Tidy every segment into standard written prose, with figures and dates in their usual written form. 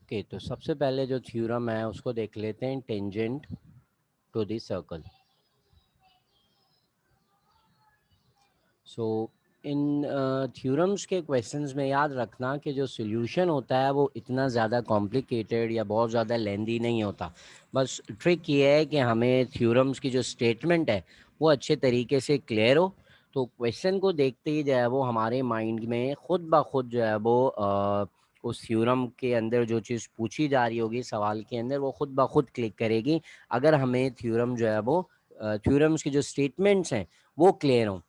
Okay, तो सबसे पहले जो थ्योरम है उसको देख लेते हैं, tangent to the circle. So in theorems के क्वेश्चंस में याद रखना कि जो सॉल्यूशन होता है वो इतना ज़्यादा कॉम्प्लिकेटेड या बहुत ज़्यादा लेंदी नहीं होता। बस ट्रिक ये है कि हमें थ्योरम्स की जो स्टेटमेंट है वो अच्छे तरीके से क्लियर हो, तो क्वेश्चन को देखते ही जो है वो हमारे माइंड में खुद ब खुद जो है वो उस थ्योरम के अंदर जो चीज़ पूछी जा रही होगी सवाल के अंदर वो खुद ब खुद क्लिक करेगी, अगर हमें थ्योरम जो है वो थ्योरम्स की जो स्टेटमेंट्स हैं वो क्लियर हों।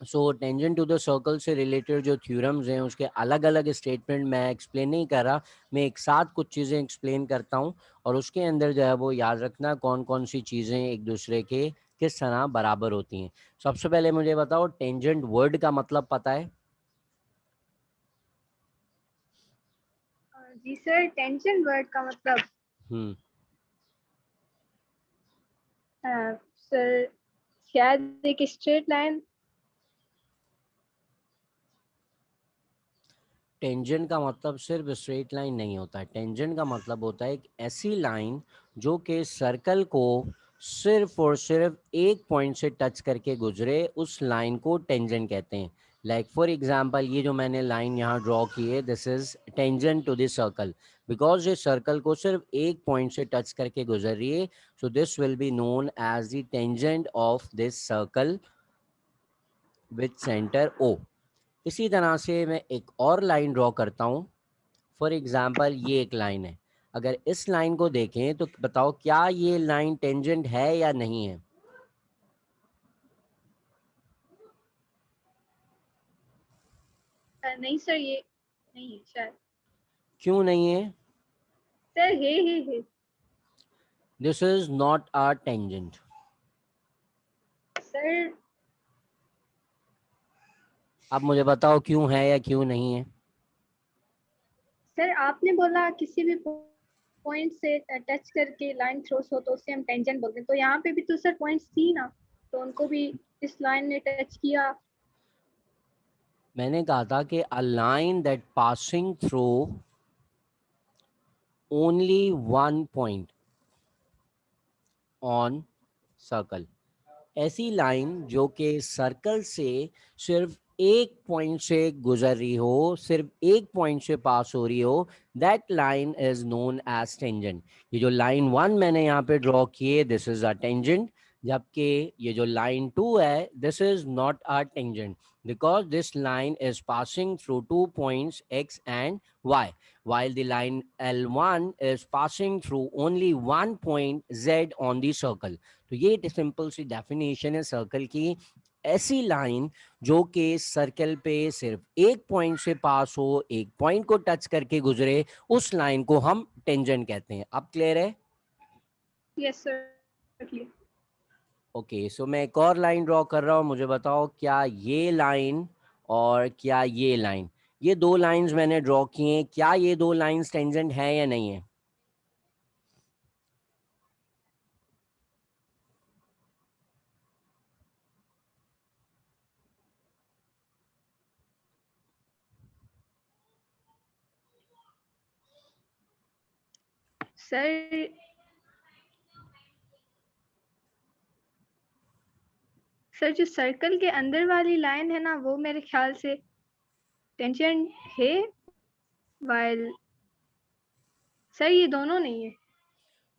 So tangent to the circle से रिलेटेड जो थ्योरम्स हैं उसके अलग अलग स्टेटमेंट मैं एक्सप्लेन नहीं कर रहा, मैं एक साथ कुछ चीज़ें एक्सप्लेन करता हूँ और उसके अंदर जो है वो याद रखना कौन कौन सी चीज़ें एक दूसरे के किस तरह बराबर होती हैं। सबसे पहले मुझे बताओ, टेंजेंट वर्ड का मतलब पता है? जी सर, टेंशन वर्ड का मतलब हम्म सर शायद एक स्ट्रेट लाइन। टेंजेंट का मतलब सिर्फ स्ट्रेट लाइन नहीं होता है, टेंजेंट का मतलब होता है एक ऐसी लाइन जो कि सर्कल को सिर्फ और सिर्फ एक पॉइंट से टच करके गुजरे, उस लाइन को टेंजेंट कहते हैं। लाइक फॉर एग्जांपल, ये जो मैंने लाइन यहाँ ड्रॉ की है, this is tangent to this circle, because ये सर्कल को सिर्फ एक पॉइंट से टच करके गुजर रही है, so this will be known as the tangent of this circle with centre O. इसी तरह से मैं एक और लाइन ड्रॉ करता हूँ। फॉर एग्जाम्पल, ये एक लाइन है, अगर इस लाइन को देखें तो बताओ क्या ये लाइन टेंजेंट है या नहीं है? नहीं सर, ये नहीं है शायद। क्यों नहीं है? सर है। This is not a tangent. Sir अब मुझे बताओ क्यों है या क्यों नहीं है? सर आपने बोला किसी भी पॉइंट से टच करके लाइन क्रॉस हो तो उसे हम टेंजेंट बोलते हैं, तो यहाँ पे भी तो सर पॉइंट्स थी ना, तो उनको भी इस लाइन ने टच किया। मैंने कहा था कि a line that passing through only one point on circle, ऐसी लाइन जो कि सर्कल से सिर्फ एक पॉइंट से गुजर रही हो, सिर्फ एक पॉइंट से पास हो रही हो, that line is known as tangent. ये जो लाइन वन मैंने यहाँ पे ड्रॉ की है, दिस इज अ टेंजेंट, जबकि ये जो लाइन टू है, this is not a tangent, because this line is passing through two points x and y, while the line L1 is passing through only one point Z on the circle। तो ये एक simple सी definition है circle की। ऐसी line जो कि circle पे सिर्फ एक पॉइंट से पास हो, एक पॉइंट को टच करके गुजरे, उस लाइन को हम टेंजेंट कहते हैं। अब क्लियर है? Yes sir, clear. ओके, सो मैं एक और लाइन ड्रॉ कर रहा हूँ, मुझे बताओ क्या ये लाइन और क्या ये लाइन, ये दो लाइंस मैंने ड्रॉ किए हैं, क्या ये दो लाइंस टेंजेंट है या नहीं है? सर सर जो सर्कल के अंदर वाली लाइन है ना, वो मेरे ख्याल से टेंजेंट है, वाइल सर ये दोनों नहीं है।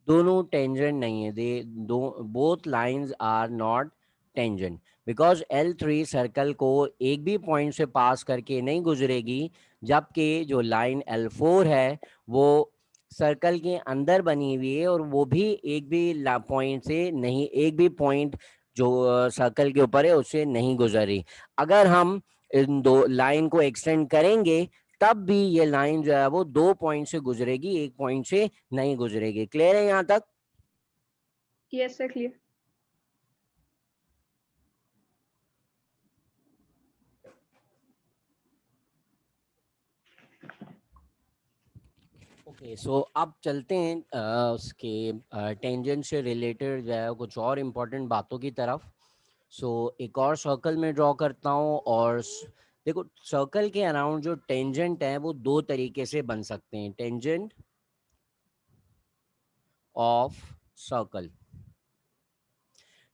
दोनों टेंजेंट नहीं है, दे दो, both lines are not tangent, because L3 circle को एक भी पॉइंट से पास करके नहीं गुजरेगी, जबकि जो लाइन L4 है वो सर्कल के अंदर बनी हुई है और वो भी एक भी पॉइंट से नहीं, एक भी पॉइंट जो सर्कल के ऊपर है उससे नहीं गुजर रही। अगर हम इन दो लाइन को एक्सटेंड करेंगे तब भी ये लाइन जो है वो दो पॉइंट से गुजरेगी, एक पॉइंट से नहीं गुजरेगी। क्लियर है यहाँ तक? Yes sir, clear. Okay, so अब चलते हैं उसके टेंजेंट से रिलेटेड जो है कुछ और इम्पोर्टेंट बातों की तरफ। सो एक और सर्कल में ड्रॉ करता हूँ और देखो, सर्कल के अराउंड जो टेंजेंट है वो दो तरीके से बन सकते हैं। Tangent of circle.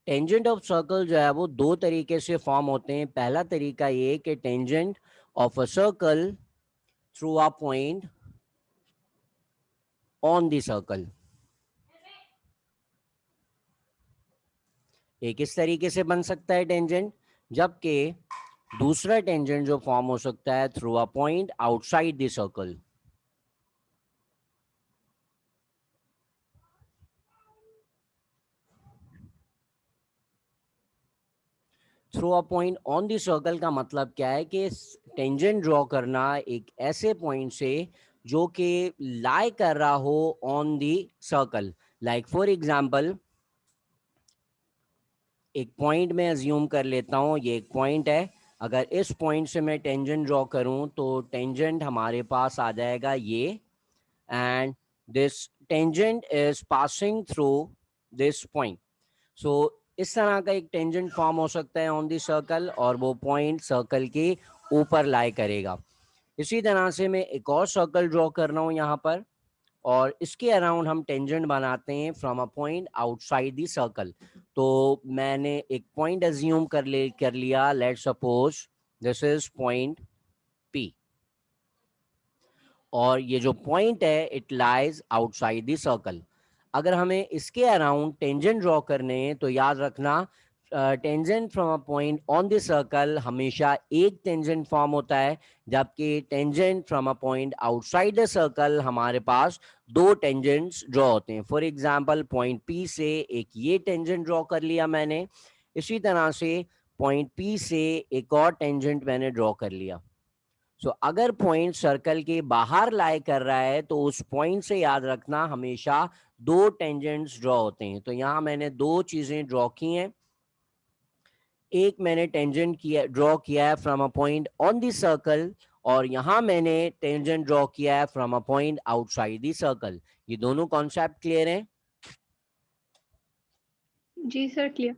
Tangent of circle जो है वो दो तरीके से फॉर्म होते हैं। पहला तरीका ये कि tangent of a circle through a point on the circle. एक इस तरीके से बन सकता है टेंजेंट, जबकि दूसरा टेंजेंट जो फॉर्म हो सकता है through a point outside the circle. Through a point on the circle का मतलब क्या है कि टेंजेंट ड्रॉ करना एक ऐसे पॉइंट से जो कि लाई कर रहा हो on the circle. Like for example, एक पॉइंट में अज्यूम कर लेता हूँ, ये एक पॉइंट है। अगर इस पॉइंट से मैं टेंजेंट ड्रॉ करूँ तो टेंजेंट हमारे पास आ जाएगा ये, and this tangent is passing through this point. So इस तरह का एक टेंजेंट फॉर्म हो सकता है ऑन दी सर्कल, और वो पॉइंट सर्कल के ऊपर लाई करेगा। इसी तरह से मैं एक और सर्कल ड्रॉ कर रहा हूँ यहाँ पर, और इसके अराउंड हम टेंजेंट बनाते हैं from a point outside the circle. तो मैंने एक पॉइंट अज्यूम कर लिया, late suppose this is point P, और ये जो पॉइंट है it lies outside the circle. अगर हमें इसके अराउंड टेंजेंट ड्रॉ करने हैं तो याद रखना, tangent from a point on the circle हमेशा एक टेंजेंट फॉर्म होता है, जबकि tangent from a point outside the circle हमारे पास दो टेंजेंट्स ड्रॉ होते हैं। फॉर एग्जांपल, पॉइंट पी से एक ये टेंजेंट ड्रॉ कर लिया मैंने, इसी तरह से पॉइंट पी से एक और टेंजेंट मैंने ड्रॉ कर लिया। अगर पॉइंट सर्कल के बाहर लाई कर रहा है तो उस पॉइंट से याद रखना हमेशा दो टेंजेंट्स ड्रॉ होते हैं। तो यहाँ मैंने दो चीजें ड्रॉ की हैं। एक मैंने टेंजेंट किया ड्रॉ किया है from a point on the circle, और यहाँ मैंने टेंजेंट ड्रॉ किया है from a point outside the circle. ये दोनों कॉन्सेप्ट क्लियर हैं? जी सर, क्लियर।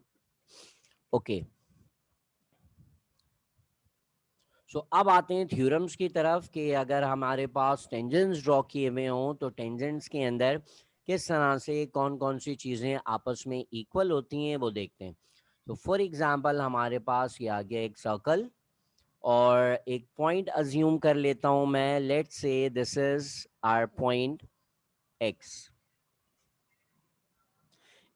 ओके। अब आते हैं थ्योरम्स की तरफ कि अगर हमारे पास टेंजेंट्स ड्रॉ किए हुए हों तो टेंजेंट्स के अंदर किस तरह से कौन कौन सी चीज़ें आपस में इक्वल होती हैं वो देखते हैं। तो फॉर एग्जांपल, हमारे पास ये आ गया एक सर्कल, और एक पॉइंट अज्यूम कर लेता हूं मैं, let's say this is our point X.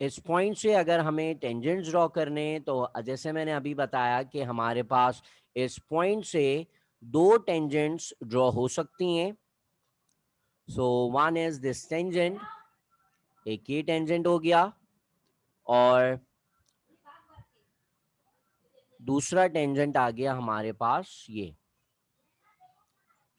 इस पॉइंट से अगर हमें टेंजेंट्स ड्रॉ करने तो जैसे मैंने अभी बताया कि हमारे पास इस पॉइंट से दो टेंजेंट्स ड्रॉ हो सकती हैं। So one is this tangent, एक ये टेंजेंट हो गया, और दूसरा टेंजेंट आ गया हमारे पास ये।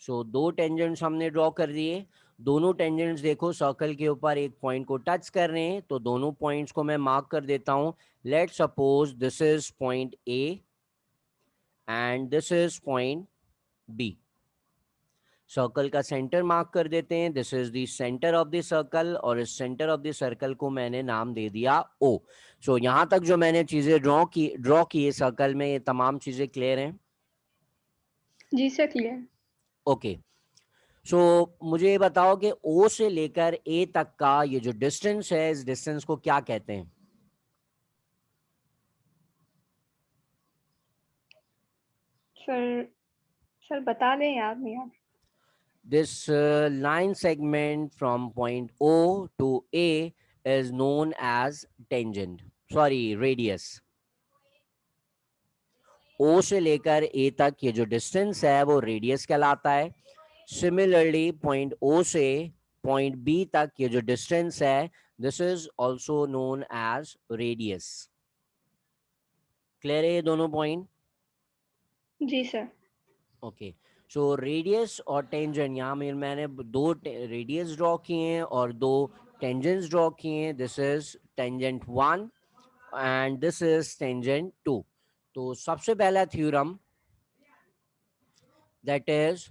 दो टेंजेंट्स हमने ड्रॉ कर दिए। दोनों टेंजेंट्स देखो सर्कल के ऊपर एक पॉइंट को टच कर रहे हैं, तो दोनों पॉइंट्स को मैं मार्क कर देता हूं। Let suppose this is point A and this is point B. Circle का सेंटर मार्क कर देते हैं, this is the centre of the circle, और इस सेंटर ऑफ द सर्कल को मैंने नाम दे दिया ओ। यहां तक जो मैंने चीजें ड्रॉ की है सर्कल में, ये तमाम चीजें क्लियर हैं? जी सर, क्लियर। ओके। मुझे ये बताओ कि ओ से लेकर ए तक का ये जो डिस्टेंस है, इस डिस्टेंस को क्या कहते हैं? सर सर बता दें, याद नहीं यार। This line segment from point O to A is known as tangent, sorry radius. O से लेकर ए तक ये जो डिस्टेंस है वो रेडियस कहलाता है। सिमिलरली पॉइंट ओ से पॉइंट बी तक ये जो डिस्टेंस है, this is also known as radius. Clear है ये दोनों पॉइंट? जी सर। ओके। रेडियस और टेंजेंट, यहाँ में मैंने दो रेडियस ड्रॉ किए हैं और दो टेंजेंट्स ड्रॉ किए हैं। This is tangent one and this is tangent two. तो सबसे पहला theorem, that is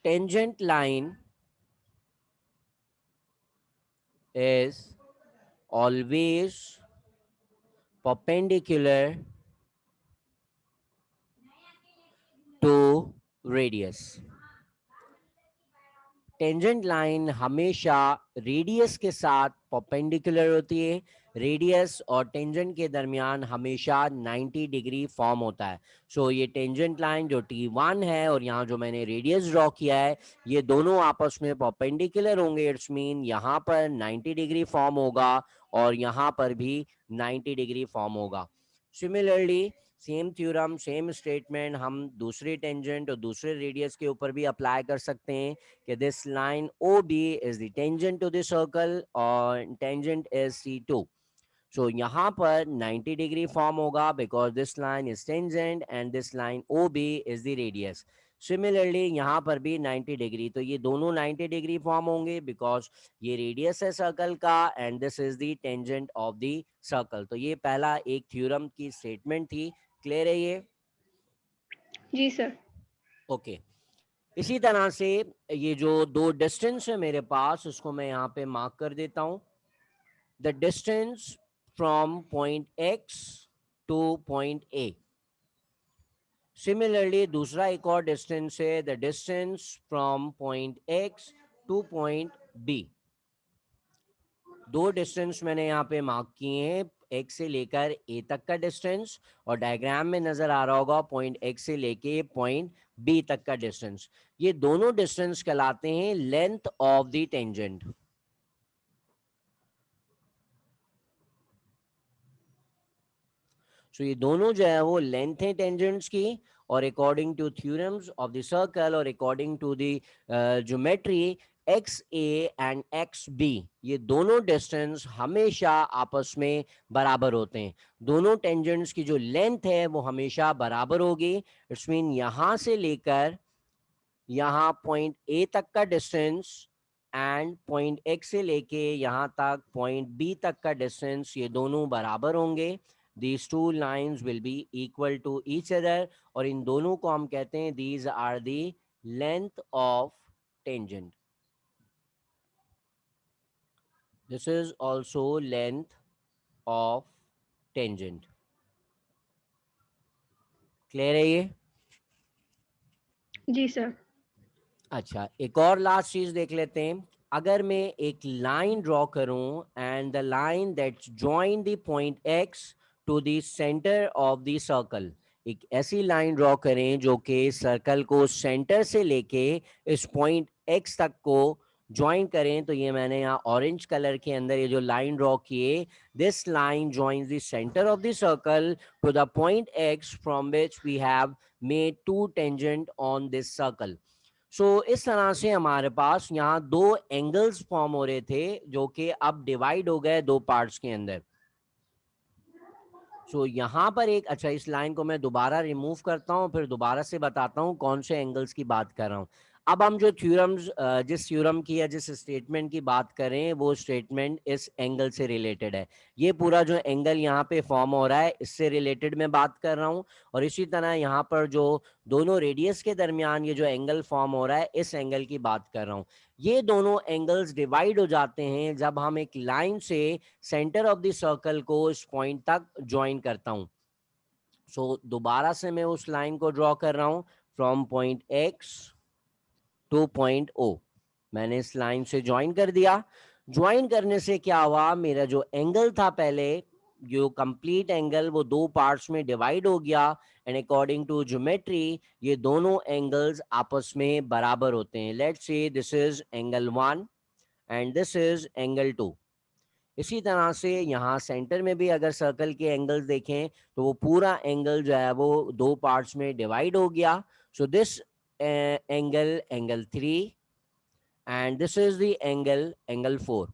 tangent line is always perpendicular to radius. Tangent line हमेशा रेडियस के साथ परपेंडिकुलर होती है, रेडियस और टेंजेंट के दरमियान हमेशा 90 डिग्री फॉर्म होता है। सो ये टेंजेंट लाइन जो T1 है और यहाँ जो मैंने रेडियस ड्रॉ किया है, ये दोनों आपस में परपेंडिकुलर होंगे। इट्स मीन यहाँ पर 90 डिग्री फॉर्म होगा और यहाँ पर भी 90 डिग्री फॉर्म होगा। Similarly same theorem, same statement हम दूसरे टेंजेंट और दूसरे रेडियस के ऊपर भी अप्लाई कर सकते हैं कि this line O B is the tangent to the circle और टेंजेंट इज C2। सो यहाँ पर 90 डिग्री फॉर्म होगा because this line is tangent and this line O B is the radius. Similarly यहाँ पर भी 90 डिग्री, तो ये दोनों 90 डिग्री फॉर्म होंगे बिकॉज ये रेडियस है सर्कल का and this is the tangent of the circle. तो ये पहला एक थ्योरम की स्टेटमेंट थी। क्लियर है ये? जी सर। ओके। इसी तरह से ये जो दो डिस्टेंस है मेरे पास, उसको मैं यहाँ पे मार्क कर देता हूँ। The distance from point X two point A। Similarly दूसरा एक और डिस्टेंस है the distance from point X two point B। दो डिस्टेंस मैंने यहाँ पे मार्क किए हैं, X से लेकर A तक का डिस्टेंस, और डायग्राम में नजर आ रहा होगा पॉइंट X से लेके पॉइंट B तक का डिस्टेंस। ये दोनों डिस्टेंस कहलाते हैं लेंथ ऑफ द टेंजेंट। सो ये दोनों जो है वो लेंथ है टेंजेंट्स की, और according to theorems of the circle और according to the geometry XA and XB, ये दोनों डिस्टेंस हमेशा आपस में बराबर होते हैं। दोनों टेंजेंट्स की जो लेंथ है वो हमेशा बराबर होगी। इट्स मीन यहाँ से लेकर यहाँ पॉइंट A तक का डिस्टेंस एंड पॉइंट X से लेके यहाँ तक पॉइंट B तक का डिस्टेंस, ये दोनों बराबर होंगे। These two lines will be equal to each other, और इन दोनों को हम कहते हैं these are the length of tangent. This is also length of tangent. Clear है ये? जी सर। अच्छा, एक और लास्ट चीज देख लेते हैं। अगर मैं एक लाइन ड्रॉ करूं and the line that join the point X to the centre of the circle, एक ऐसी लाइन ड्रॉ करें जो कि सर्कल को सेंटर से लेके इस पॉइंट X तक को ज्वाइन करें। तो ये मैंने यहाँ ऑरेंज कलर के अंदर ये जो लाइन ड्रॉ किए, this line joins the centre of the circle to the point X from which we have made two tangent on this circle. So इस तरह से हमारे पास यहाँ दो एंगल्स फॉर्म हो रहे थे जो कि अब डिवाइड हो गए दो पार्ट्स के अंदर। सो यहाँ पर एक, अच्छा इस लाइन को मैं दोबारा रिमूव करता हूँ, फिर दोबारा से बताता हूँ कौन से एंगल्स की बात कर रहा हूँ। अब हम जो थ्योरम्स, जिस थ्योरम की या जिस स्टेटमेंट की बात करें, वो स्टेटमेंट इस एंगल से रिलेटेड है। ये पूरा जो एंगल यहाँ पे फॉर्म हो रहा है, इससे रिलेटेड मैं बात कर रहा हूँ। और इसी तरह यहाँ पर जो दोनों रेडियस के दरमियान ये जो एंगल फॉर्म हो रहा है, इस एंगल की बात कर रहा हूँ। ये दोनों एंगल्स डिवाइड हो जाते हैं जब हम एक लाइन से सेंटर ऑफ द सर्कल को इस पॉइंट तक ज्वाइन करता हूं। सो दोबारा से मैं उस लाइन को ड्रॉ कर रहा हूं, from point X two point O। मैंने इस लाइन से ज्वाइन कर दिया। ज्वाइन करने से क्या हुआ, मेरा जो एंगल था पहले, जो कंप्लीट एंगल, वो दो पार्ट्स में डिवाइड हो गया एंड अकॉर्डिंग टू ज्योमेट्री ये दोनों एंगल्स आपस में बराबर होते हैं। Let's say this is angle 1 and this is angle 2। इसी तरह से यहाँ सेंटर में भी अगर सर्कल के एंगल्स देखें तो वो पूरा एंगल जो है वो दो पार्ट्स में डिवाइड हो गया। So this angle, angle 3, and this is the angle, angle 4।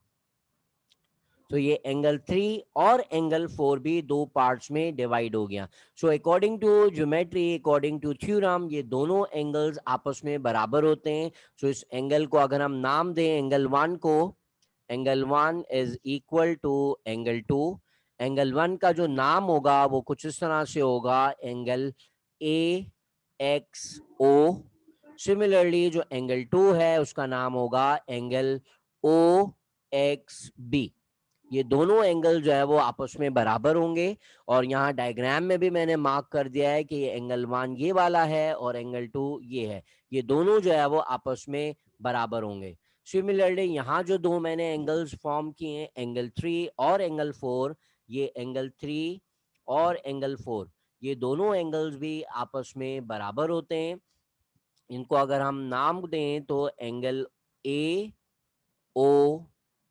तो ये एंगल 3 और एंगल 4 भी दो पार्ट्स में डिवाइड हो गया। So according to geometry, according to theorem, ये दोनों एंगल्स आपस में बराबर होते हैं। सो इस एंगल को अगर हम नाम दें एंगल 1 को, angle 1 is equal to angle 2। Angle 1 का जो नाम होगा वो कुछ इस तरह से होगा, एंगल AXO। सिमिलरली जो एंगल 2 है उसका नाम होगा एंगल OXB। ये दोनों एंगल जो है वो आपस में बराबर होंगे। और यहाँ डायग्राम में भी मैंने मार्क कर दिया है कि ये एंगल 1 ये वाला है और एंगल 2 ये है, ये दोनों जो है वो आपस में बराबर होंगे। सिमिलरली यहाँ जो दो मैंने एंगल्स फॉर्म किए हैं, एंगल 3 और एंगल 4, ये एंगल 3 और एंगल 4, ये दोनों एंगल्स भी आपस में बराबर होते हैं। इनको अगर हम नाम दें तो एंगल ए ओ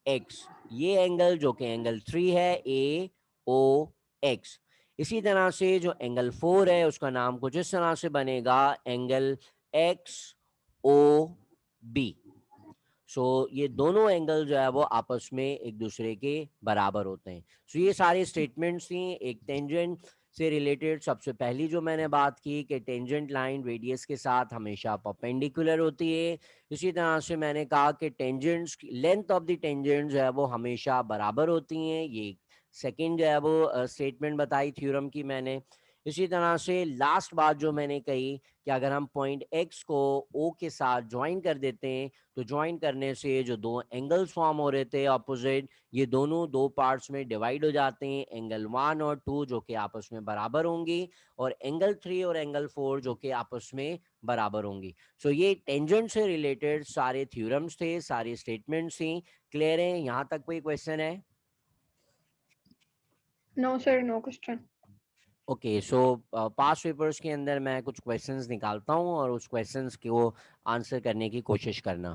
एक्स, ये एंगल जो कि एंगल 3 है, ए ओ एक्स। इसी तरह से जो एंगल 4 है उसका नाम कुछ इस तरह से बनेगा, एंगल एक्स ओ बी। सो ये दोनों एंगल जो है वो आपस में एक दूसरे के बराबर होते हैं। सो ये सारे स्टेटमेंट्स थी एक टेंजेंट से रिलेटेड। सबसे पहली जो मैंने बात की कि टेंजेंट लाइन रेडियस के साथ हमेशा परपेंडिकुलर होती है। इसी तरह से मैंने कहा कि tangents, length of the tangent जो है वो हमेशा बराबर होती हैं। ये सेकंड जो है वो स्टेटमेंट बताई थ्योरम की मैंने। इसी तरह से लास्ट बात जो मैंने कही कि अगर हम पॉइंट एक्स को ओ के साथ ज्वाइन कर देते हैं तो ज्वाइन करने से जो दो एंगल्स फॉर्म हो रहे थे ऑपोजिट, ये दोनों दो पार्ट्स में डिवाइड हो जाते हैं, एंगल 1 और 2 जो कि आपस में बराबर होंगी, और एंगल 3 और एंगल 4 जो कि आपस में बराबर होंगी। सो ये टेंजेंट से रिलेटेड सारे थ्योरम्स थे, सारे स्टेटमेंट्स थी। क्लियर है? यहाँ तक कोई क्वेश्चन है? No sir, no question. Okay, so past papers के अंदर मैं कुछ क्वेश्चंस निकालता हूँ और उस क्वेश्चंस को आंसर करने की कोशिश करना।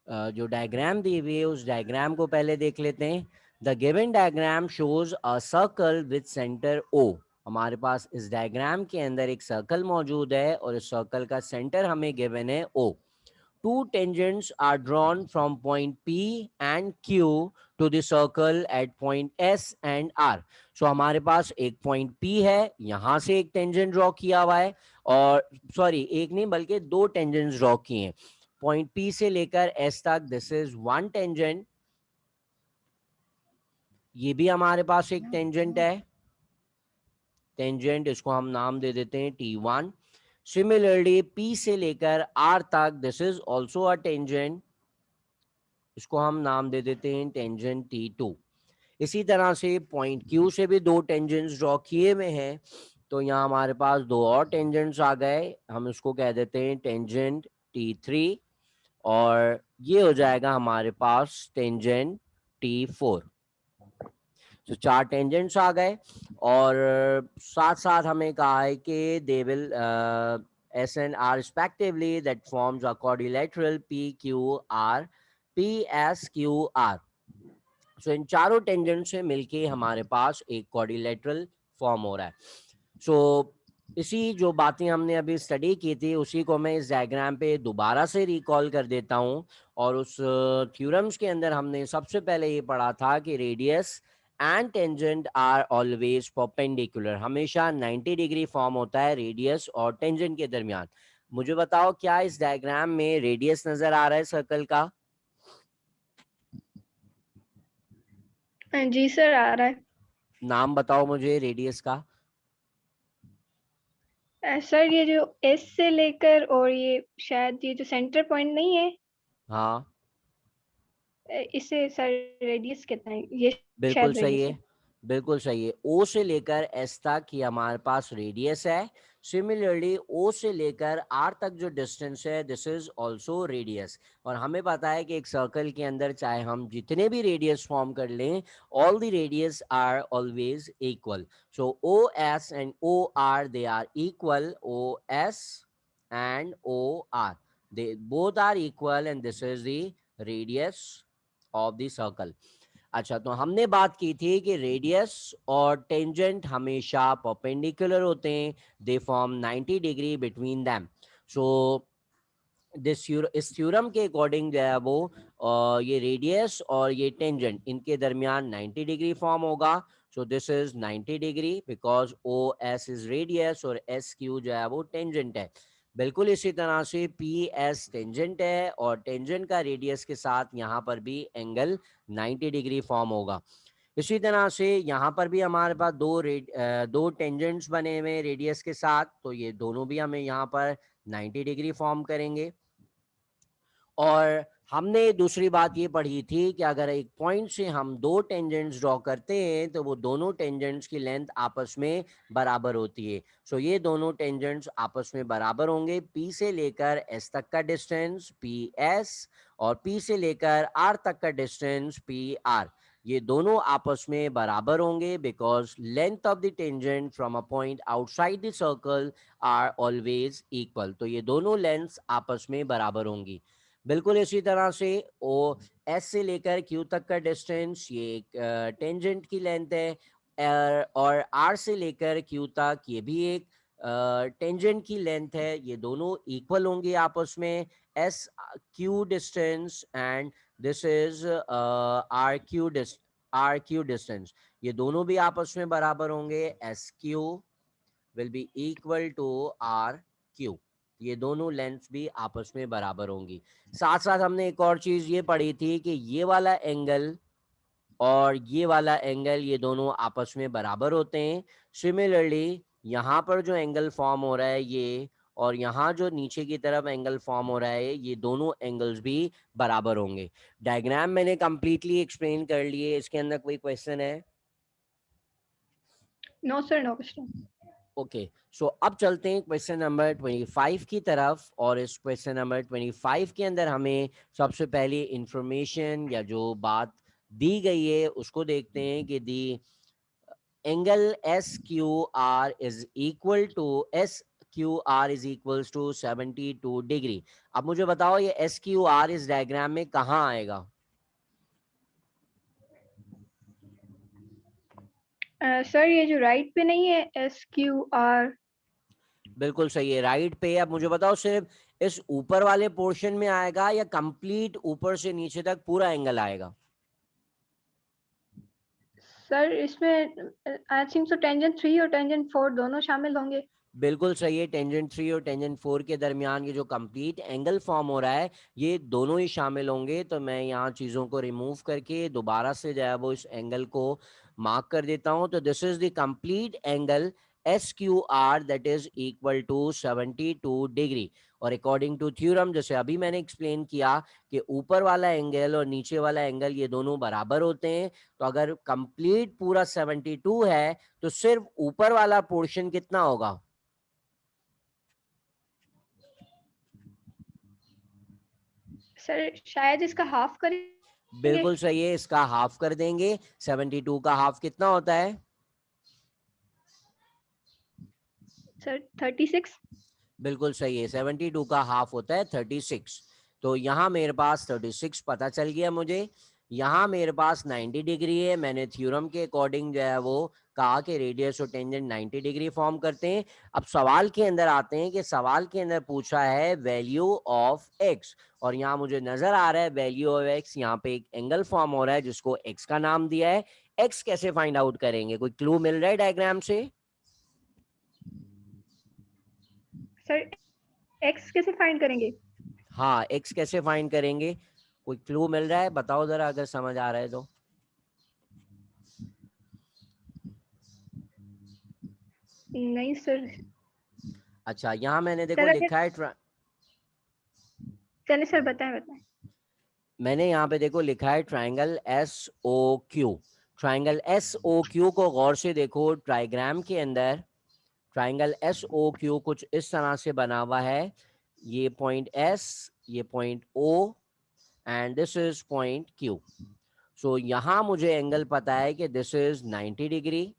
जो डायग्राम दी हुई है उस डायग्राम को पहले देख लेते हैं। The given diagram shows a circle with centre O. हमारे पास इस डायग्राम के अंदर एक सर्कल मौजूद है और इस सर्कल का सेंटर हमें गिवन है ओ। Two tangents are drawn from point P and Q to the circle at point S and R. So हमारे पास एक पॉइंट P है, यहां से एक टेंजेंट ड्रॉ किया हुआ है, और सॉरी एक नहीं बल्कि दो टेंजेंट्स ड्रॉ किए हैं। पॉइंट P से लेकर S तक दिस इज वन टेंजेंट, ये भी हमारे पास एक टेंजेंट है। टेंजेंट इसको हम नाम दे देते हैं T1। सिमिलरली P से लेकर R तक this is also a tangent, इसको हम नाम दे देते हैं टेंजेंट T2। इसी तरह से पॉइंट Q से भी दो टेंजेंट्स ड्रॉ किए हुए हैं, तो यहाँ हमारे पास दो और टेंजेंट्स आ गए, हम इसको कह देते हैं टेंजेंट T3, और ये हो जाएगा हमारे पास टेंजेंट T4। तो चार टेंजेंट्स आ गए, और साथ साथ हमें कहा है कि they will S and R respectively that forms a quadrilateral P Q R, P S Q R. So इन चारों टेंजेंट से मिलके हमारे पास एक क्वाड्रिलेटरल फॉर्म हो रहा है। सो इसी जो बातें हमने अभी स्टडी की थी उसी को मैं इस डायग्राम पे दोबारा से रिकॉल कर देता हूँ। और उस थ्योरम्स के अंदर हमने सबसे पहले ये पढ़ा था कि radius and tangent are always perpendicular, हमेशा 90 डिग्री फॉर्म होता है रेडियस और टेंजेंट के दरमियान। मुझे बताओ क्या इस डायग्राम में रेडियस नजर आ रहा है सर्कल का? जी सर, आ रहा है। नाम बताओ मुझे रेडियस का। सर ये जो एस से लेकर और ये शायद ये जो सेंटर पॉइंट नहीं है, हाँ इसे सर रेडियस कहते हैं, ये बिल्कुल शायद सही रेडियस है, है। बिल्कुल सही है। ओ से लेकर एस तक ये हमारे पास रेडियस है। सिमिलरली ओ से लेकर आर तक जो डिस्टेंस है दिस इज आल्सो रेडियस। और हमें पता है कि एक सर्कल के अंदर चाहे हम जितने भी रेडियस फॉर्म कर लें, all the radius are always equal. So O S and O R they are equal, O S and O R they both are equal, and this is the radius of the circle. अच्छा, तो हमने बात की थी कि radius और tangent हमेशा perpendicular होते हैं, they form 90 degree between them. So इस थ्योरम के अकॉर्डिंग जो है वो ये रेडियस और ये टेंजेंट इनके दरमियान 90 डिग्री फॉर्म होगा। So this is 90 degree because O S is radius और एस क्यू जो है वो टेंजेंट है। बिल्कुल इसी तरह से पी एस टेंजेंट है और टेंजेंट का रेडियस के साथ यहाँ पर भी एंगल 90 डिग्री फॉर्म होगा। इसी तरह से यहाँ पर भी हमारे पास दो टेंजेंट्स बने हुए रेडियस के साथ, तो ये दोनों भी हमें यहाँ पर 90 डिग्री फॉर्म करेंगे। और हमने दूसरी बात ये पढ़ी थी कि अगर एक पॉइंट से हम दो टेंजेंट्स ड्रॉ करते हैं तो वो दोनों टेंजेंट्स की लेंथ आपस में बराबर होती है। सो ये दोनों टेंजेंट्स आपस में बराबर होंगे। पी से लेकर एस तक का डिस्टेंस पी एस और पी से लेकर आर तक का डिस्टेंस पी आर, ये दोनों आपस में बराबर होंगे because length of the tangent from a point outside the circle are always equal. तो ये दोनों लेंथ्स आपस में बराबर होंगी। बिल्कुल इसी तरह से ओ एस से लेकर क्यू तक का डिस्टेंस ये एक टेंजेंट की लेंथ है, और आर से लेकर क्यू तक ये भी एक टेंजेंट की लेंथ है। ये दोनों इक्वल होंगे आपस में। S Q distance and this is R Q distance, ये दोनों भी आपस में बराबर होंगे। S Q will be equal to R Q, ये दोनों लेंथ्स भी आपस में बराबर होंगी। साथ साथ हमने एक और चीज ये पढ़ी थी कि ये वाला एंगल और ये वाला एंगल ये दोनों आपस में बराबर होते हैं। सिमिलरली यहाँ पर जो एंगल फॉर्म हो रहा है ये, और यहाँ जो नीचे की तरफ एंगल फॉर्म हो रहा है, ये दोनों एंगल्स भी बराबर होंगे। डायग्राम मैंने कंप्लीटली एक्सप्लेन कर लिए, इसके अंदर कोई क्वेश्चन है? No sir, no question. Okay, so अब चलते हैं क्वेश्चन नंबर 25 की तरफ। और इस क्वेश्चन नंबर 25 के अंदर हमें सबसे पहले इंफॉर्मेशन या जो बात दी गई है उसको देखते हैं कि the angle S Q R is equal to S Q R is equals to 72 degree. अब मुझे बताओ ये एस क्यू आर इस डायग्राम में कहाँ आएगा? सर ये जो राइट पे नहीं है SQR। बिल्कुल सही है, राइट पे। अब मुझे बताओ सिर्फ इस ऊपर वाले पोर्शन में आएगा या कंप्लीट ऊपर से नीचे तक पूरा एंगल आएगा? सर इसमें आई थिंक सो टेंजेंट 3 और टेंजेंट 4 दोनों शामिल होंगे। बिल्कुल सही है, टेंजेंट 3 और टेंजेंट 4 के दरमियान ये जो कंप्लीट एंगल फॉर्म हो रहा है ये दोनों ही शामिल होंगे। तो मैं यहाँ चीज़ों को रिमूव करके दोबारा से जो है वो इस एंगल को मार्क कर देता हूँ। तो this is the complete angle S Q R that is equal to 72 degree. और अकॉर्डिंग टू थ्योरम, जैसे अभी मैंने एक्सप्लेन किया कि ऊपर वाला एंगल और नीचे वाला एंगल ये दोनों बराबर होते हैं। तो अगर कंप्लीट पूरा 72 है तो सिर्फ ऊपर वाला पोर्शन कितना होगा? सर शायद इसका हाफ करेंगे। बिल्कुल सही है, इसका हाफ कर देंगे। 72 का हाफ कितना होता है? सर 36। बिल्कुल सही है, 72 का हाफ होता है 36। तो यहाँ मेरे पास 36 पता चल गया मुझे। यहाँ मेरे पास 90 डिग्री है। मैंने थ्योरम के अकॉर्डिंग जो है वो कहा कि रेडियस और टेंजेंट 90 डिग्री फॉर्म करते हैं। अब सवाल के अंदर आते हैं कि सवाल के अंदर पूछा है वैल्यू ऑफ एक्स, और यहाँ मुझे नजर आ रहा है वैल्यू ऑफ एक्स, यहाँ पे एक एंगल फॉर्म हो रहा है जिसको एक्स का नाम दिया है। एक्स कैसे फाइंड आउट करेंगे? कोई क्लू मिल रहा है डायग्राम से? सर एक्स कैसे फाइंड करेंगे? हाँ, एक्स कैसे फाइंड करेंगे? कोई क्लू मिल रहा है? बताओ जरा, अगर समझ आ रहा है तो। नहीं सर। अच्छा, यहाँ मैंने देखो सर अगर लिखा है चलिए सर बताएं बताएं। मैंने यहाँ पे देखो लिखा है triangle S O Q. Triangle S O Q को गौर से देखो, ट्राइग्राम के अंदर ट्राइंगल एस ओ क्यू कुछ इस तरह से बना हुआ है। ये पॉइंट एस, ये point O, and this is point Q. So यहाँ मुझे एंगल पता है कि दिस इज 90 डिग्री।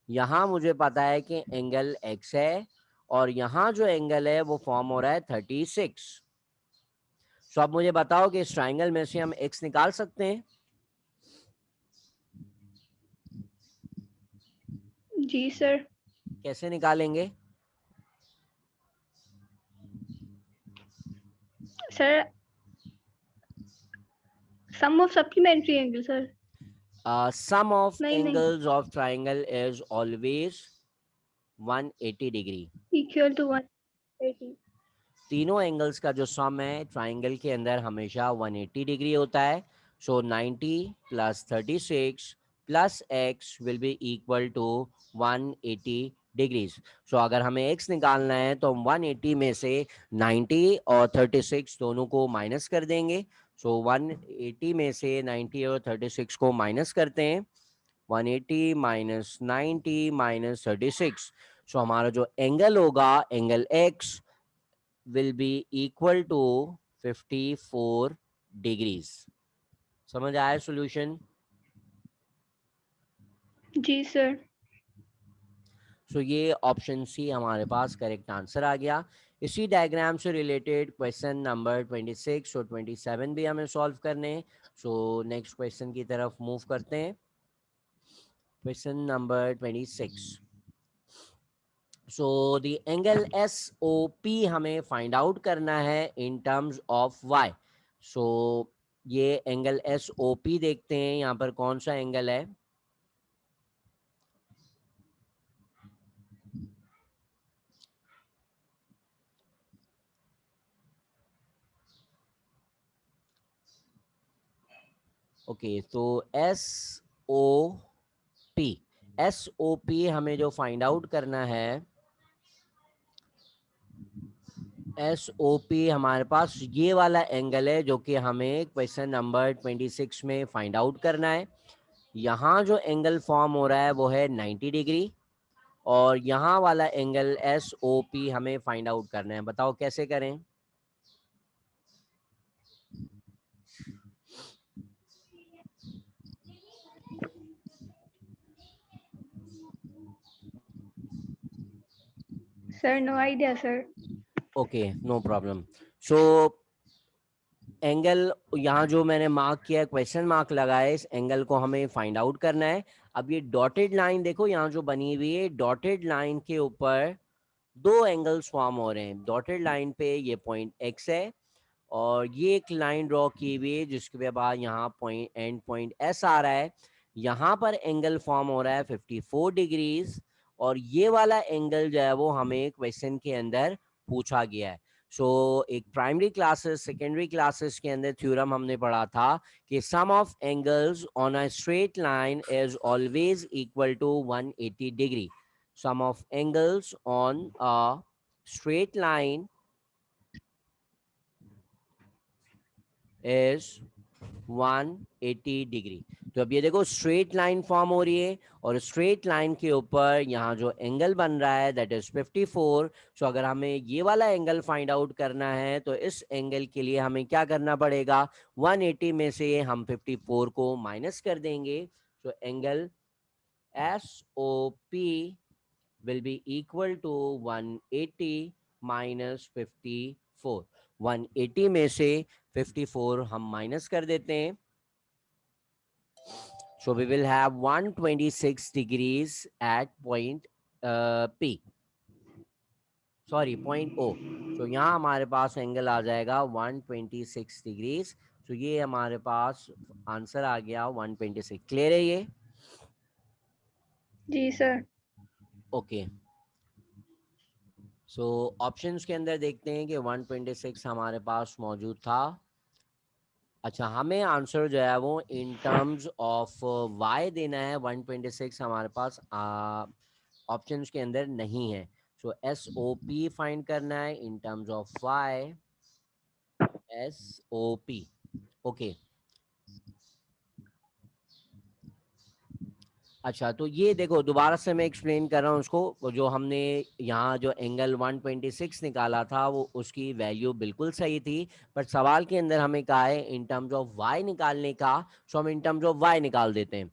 यहाँ मुझे पता है कि एंगल एक्स है, और यहाँ जो एंगल है वो फॉर्म हो रहा है 36। सो अब मुझे बताओ कि इस ट्राइंगल में से हम एक्स निकाल सकते हैं? जी सर। कैसे निकालेंगे? Sir sum of supplementary angle sir. Sum of नहीं नहीं, angles of triangle is always 180 degree. Equal to 180। तीनों एंगल्स का जो सम है ट्राइंगल के अंदर हमेशा 180 डिग्री होता है। So 90 plus 36 plus X will be equal to 180 degrees. So अगर हमें x निकालना है तो हम 180 में से 90 और 36 दोनों को माइनस कर देंगे। सो 180 में से 90 और 36 को माइनस करते हैं। 180 माइनस 90 माइनस 36। सो हमारा जो एंगल होगा, angle x will be equal to 54 degrees. समझ आया सॉल्यूशन? जी सर। सो ये ऑप्शन सी हमारे पास करेक्ट आंसर आ गया। इसी डायग्राम से रिलेटेड क्वेश्चन नंबर 26 और 27 भी हमें सॉल्व करने हैं। सो नेक्स्ट क्वेश्चन की तरफ मूव करते हैं। Question number 26। So the angle S O P हमें फाइंड आउट करना है in terms of Y. So ये एंगल एस ओ पी देखते हैं, यहाँ पर कौन सा एंगल है। ओके, तो S O P, S O P हमें जो फाइंड आउट करना है, एस ओ पी हमारे पास ये वाला एंगल है जो कि हमें क्वेश्चन नंबर 26 में फाइंड आउट करना है। यहाँ जो एंगल फॉर्म हो रहा है वो है 90 डिग्री, और यहाँ वाला एंगल एस ओ पी हमें फाइंड आउट करना है। बताओ कैसे करें। Sir no idea sir. Okay, no problem. So angle यहाँ जो मैंने मार्क किया है, क्वेश्चन मार्क लगा है, इस एंगल को हमें फाइंड आउट करना है। अब ये डॉटेड लाइन देखो यहाँ जो बनी हुई है, डॉटेड लाइन के ऊपर दो एंगल्स फॉर्म हो रहे हैं। डॉटेड लाइन पे ये पॉइंट एक्स है, और ये एक लाइन ड्रॉ की हुई है जिसके बाद यहाँ पॉइंट एंड पॉइंट एस आ रहा है। यहाँ पर एंगल फॉर्म हो रहा है 54 डिग्रीज, और ये वाला एंगल जो है वो हमें क्वेश्चन के अंदर पूछा गया है। सो एक प्राइमरी क्लासेस, सेकेंडरी क्लासेस के अंदर थ्योरम हमने पढ़ा था कि sum of angles on a straight line is always equal to 180 degree. sum of angles on a straight line is 180 degree. तो अब ये देखो स्ट्रेट लाइन फॉर्म हो रही है, और स्ट्रेट लाइन के ऊपर यहाँ जो एंगल बन रहा है दैट इज 54। सो अगर हमें ये वाला एंगल फाइंड आउट करना है तो इस एंगल के लिए हमें क्या करना पड़ेगा, 180 में से हम 54 को माइनस कर देंगे। So angle S O P will be equal to 180 minus 54। 180 में से 54 हम माइनस कर देते हैं। So we will have 126 degrees at point P, sorry point O। तो यहाँ हमारे पास एंगल आ जाएगा 126 डिग्रीज। तो ये हमारे पास आंसर आ गया 126। क्लियर है ये? जी सर। ओके, सो ऑप्शंस के अंदर देखते हैं कि 126 हमारे पास मौजूद था। अच्छा, हमें आंसर जो है वो इन टर्म्स ऑफ वाई देना है। 126 हमारे पास ऑप्शंस के अंदर नहीं है। So S O P find करना है in terms of Y, S O P. Okay, अच्छा तो ये देखो दोबारा से मैं एक्सप्लेन कर रहा हूँ उसको। जो हमने यहाँ जो एंगल 126 निकाला था वो उसकी वैल्यू बिल्कुल सही थी, पर सवाल के अंदर हमें कहा है इन टर्म्स ऑफ वाई निकालने का। सो हम इन टर्म्स ऑफ वाई निकाल देते हैं।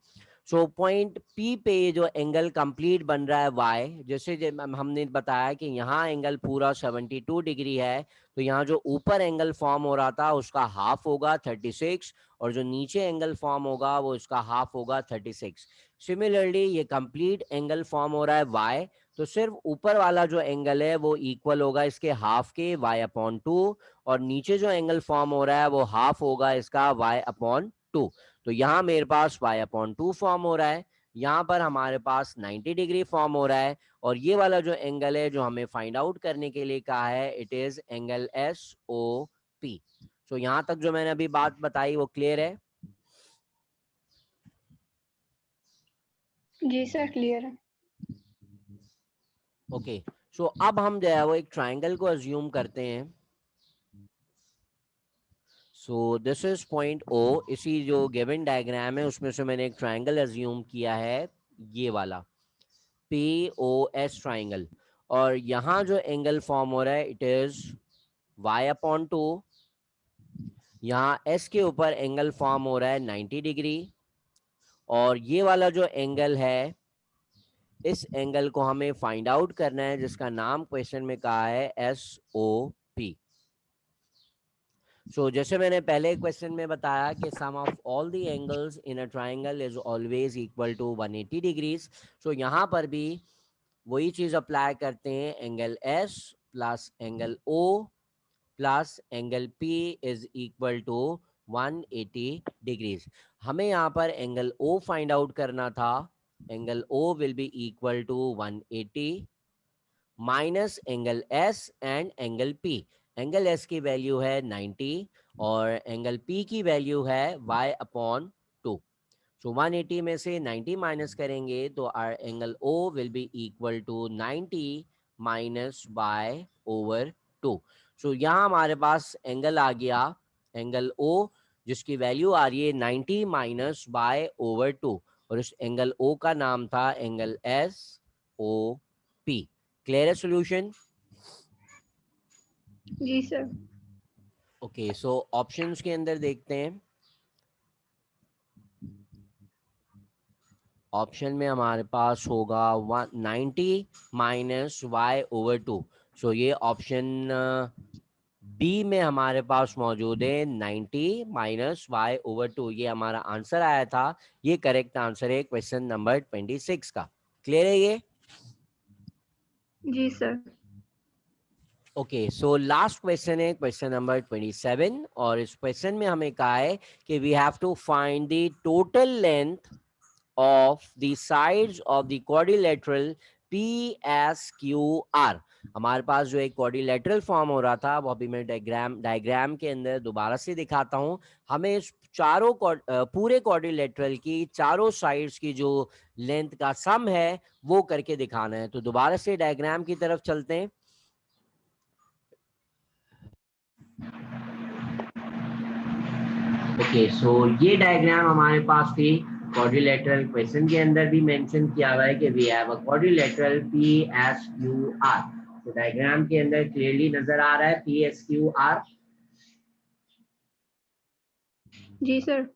सो पॉइंट पी पे जो एंगल कंप्लीट बन रहा है वाई, जैसे हमने बताया कि यहाँ एंगल पूरा 72 डिग्री है, तो यहाँ जो ऊपर एंगल फॉर्म हो रहा था उसका हाफ होगा 36, और जो नीचे एंगल फॉर्म होगा वो इसका हाफ होगा 36। सिमिलरली ये कंप्लीट एंगल फॉर्म हो रहा है वाई, तो सिर्फ ऊपर वाला जो एंगल है वो इक्वल होगा इसके हाफ के, वाई अपॉन 2, और नीचे जो एंगल फॉर्म हो रहा है वो हाफ होगा इसका वाई अपॉन 2। तो यहाँ मेरे पास वाई अपॉन 2 फॉर्म हो रहा है, यहाँ पर हमारे पास 90 डिग्री फॉर्म हो रहा है, और ये वाला जो एंगल है जो हमें फाइंड आउट करने के लिए कहा है it is angle S O P. So यहाँ तक जो मैंने अभी बात बताई वो क्लियर है? जी सर क्लियर है। ओके, सो अब हम जो है वो एक ट्राइंगल को अज्यूम करते हैं। So this is point O. इसी जो गिवन डायग्राम है उसमें से मैंने एक ट्राइंगल अज्यूम किया है, ये वाला पी ओ एस ट्राइंगल। और यहाँ जो एंगल फॉर्म हो रहा है इट इज y/2। यहाँ एस के ऊपर एंगल फॉर्म हो रहा है 90 डिग्री। और ये वाला जो एंगल है, इस एंगल को हमें फाइंड आउट करना है, जिसका नाम क्वेश्चन में कहा है SOP। जैसे मैंने पहले क्वेश्चन में बताया कि sum of all the angles in a triangle is always equal to 180 degrees. यहाँ पर भी वही चीज अप्लाई करते हैं, angle S plus angle O plus angle P is equal to 180 degrees. हमें यहाँ पर एंगल ओ फाइंड आउट करना था। Angle O will be equal to 180 minus angle S and angle P. Angle S की value है 90 और angle P की value है y/2। 180 में से 90 माइनस करेंगे तो R angle O will be equal to 90 minus y/2। यहाँ हमारे पास एंगल आ गया, एंगल ओ, जिसकी वैल्यू आ रही है 90 माइनस y/2। और इस एंगल ओ का नाम था एंगल SOP। क्लियर है सॉल्यूशन? जी सर। ओके, सो ऑप्शंस के अंदर देखते हैं। ऑप्शन में हमारे पास होगा 190 माइनस y/2। ये ऑप्शन बी में हमारे पास मौजूद है 90 माइनस y/2। ये हमारा आंसर आया था। ये करेक्ट आंसर है क्वेश्चन नंबर 26 का। क्लियर है ये? जी sir. Okay, so last question है क्वेश्चन नंबर 27। और इस क्वेश्चन में हमें कहा है कि we have to find the total length of the sides of the quadrilateral PSQR। हमारे पास जो एक क्वाड्रिलेटरल फॉर्म हो रहा था वो अभी मैं डायग्राम के अंदर दोबारा से दिखाता हूं। हमें इस चारों पूरे क्वाड्रिलेटरल की चारों साइड्स की जो लेंथ का सम है वो करके दिखाना है। तो दोबारा से डायग्राम की तरफ चलते हैं। ओके, सो ये डायग्राम हमारे पास थी क्वाड्रिलेटरल। क्वेश्चन के अंदर भी मेंशन किया हुआ है कि we have a quadrilateral PSQR। तो डायग्राम के अंदर क्लियरली नजर आ रहा है PSQR। जी सर।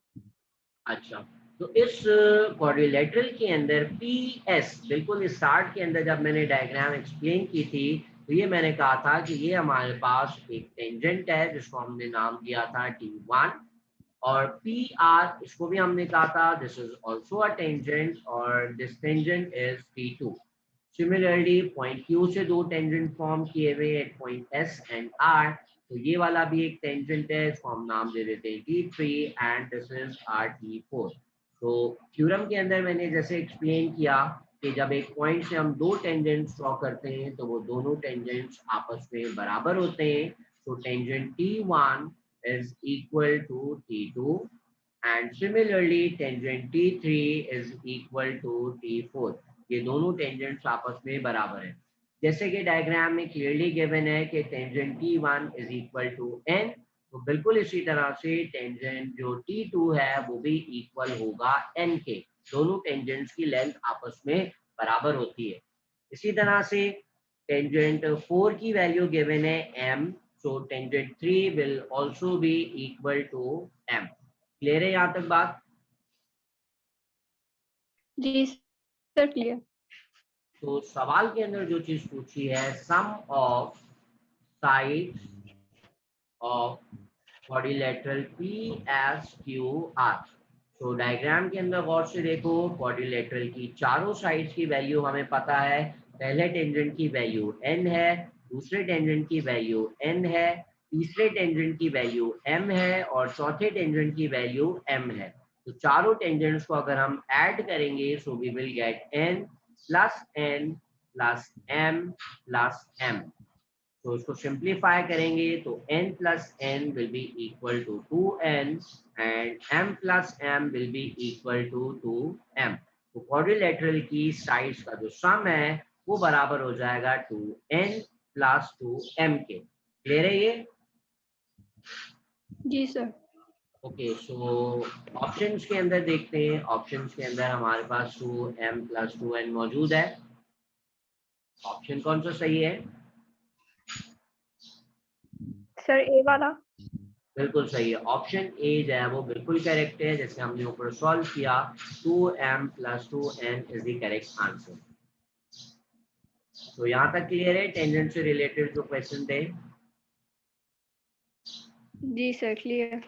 अच्छा, तो इस क्वाड्रिलेटरल के अंदर PS बिल्कुल स्टार्ट के अंदर जब मैंने डायग्राम एक्सप्लेन की थी तो ये मैंने कहा था कि ये हमारे पास एक टेंजेंट है जिसको हमने नाम दिया था T1। और PR इसको भी हमने कहा था this is also a tangent और this tangent is T2। Similarly point Q से दो टेंजेंट फॉर्म किए हुए at point S and R। तो ये वाला भी एक टेंजेंट है, इसको हम नाम दे देते हैं T3 and this is T4। तो थ्योरम के अंदर मैंने जैसे एक्सप्लेन किया कि जब एक पॉइंट से हम दो टेंजेंट्स ड्रॉ करते हैं तो वो दोनों टेंजेंट्स आपस में बराबर होते हैं। तो tangent T1 is equal to T2 and similarly tangent T3 is equal to T4। ये दोनों टेंजेंट्स आपस में बराबर है। जैसे कि डायग्राम में क्लियरली गिवन है कि tangent T1 is equal to n। तो बिल्कुल इसी तरह से टेंजेंट जो T2 है वो भी इक्वल होगा n के। दोनों टेंजेंट्स की लेंथ आपस में बराबर होती है। इसी तरह से टेंजेंट 4 की वैल्यू गिवन है m। So tangent 3 will also be equal to m। Clear है यहाँ तक बात? जी सर, क्लियर। तो सवाल के अंदर जो चीज पूछी है sum of sides of quadrilateral PSQR। तो डायग्राम के अंदर गौर से देखो, क्वाड्रिलेटरल की चारों साइड्स की वैल्यू हमें पता है। पहले टेंजेंट की वैल्यू n है, दूसरे टेंजेंट की वैल्यू n है, तीसरे टेंजेंट की वैल्यू m है और चौथे टेंजेंट की वैल्यू m है। तो चारों टेंजेंट्स को अगर हम ऐड करेंगे so we will get n plus m plus m। तो इसको सिंप्लीफाई करेंगे तो n plus n will be equal to 2n and m plus m will be equal to 2m। तो क्वाड्रिलेटरल की साइड्स का जो सम है वो बराबर हो जाएगा 2n प्लस 2m के। क्लियर है ये? जी सर। ओके, सो ऑप्शंस के अंदर देखते हैं। ऑप्शंस के अंदर हमारे पास 2m प्लस 2n मौजूद है। ऑप्शन कौन सा सही है? सर ए वाला। बिल्कुल सही है, ऑप्शन ए जो है वो बिल्कुल करेक्ट है। जैसे हमने ऊपर सॉल्व किया, 2m plus 2n is the correct answer. तो यहाँ तक क्लियर है टेंजेंट से रिलेटेड जो क्वेश्चन थे? जी सर, क्लियर।